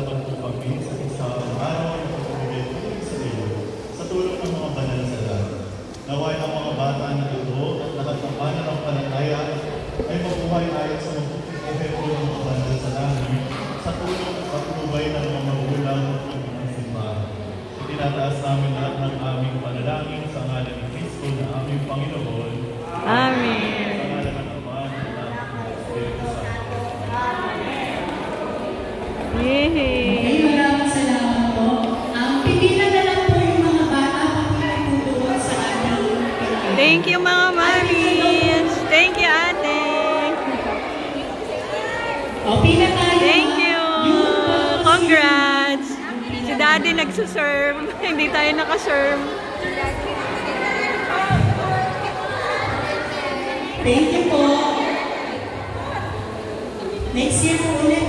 dapat po kami sa isang araw ng pagbibigay tulong sa iyo sa tulong ng mga banal sa lahat. Naway ang mga bata na ito at lahat ng pananampalataya ay mabuhay ayon sa mabuting ehemplo ng mga banal sa langit sa tulong at patnubay ng mga magulang at ng simbahan. Itinataas namin lahat ng aming panalangin sa ngalan ni Kristo na aming Panginoon. Amen. Sa ngalan ng Ama, ng Anak, at ng Espiritu Santo. Yay! Maraming salamat po. Pipila na lang po yung mga bata pag pinagtutuwa sa ating pipila. Thank you mga mamis! Thank you ate! Pila tayo. Thank you! Congrats! Si daddy nagsuserve. Hindi tayo nakaserve. Thank you po. Next year po ulit.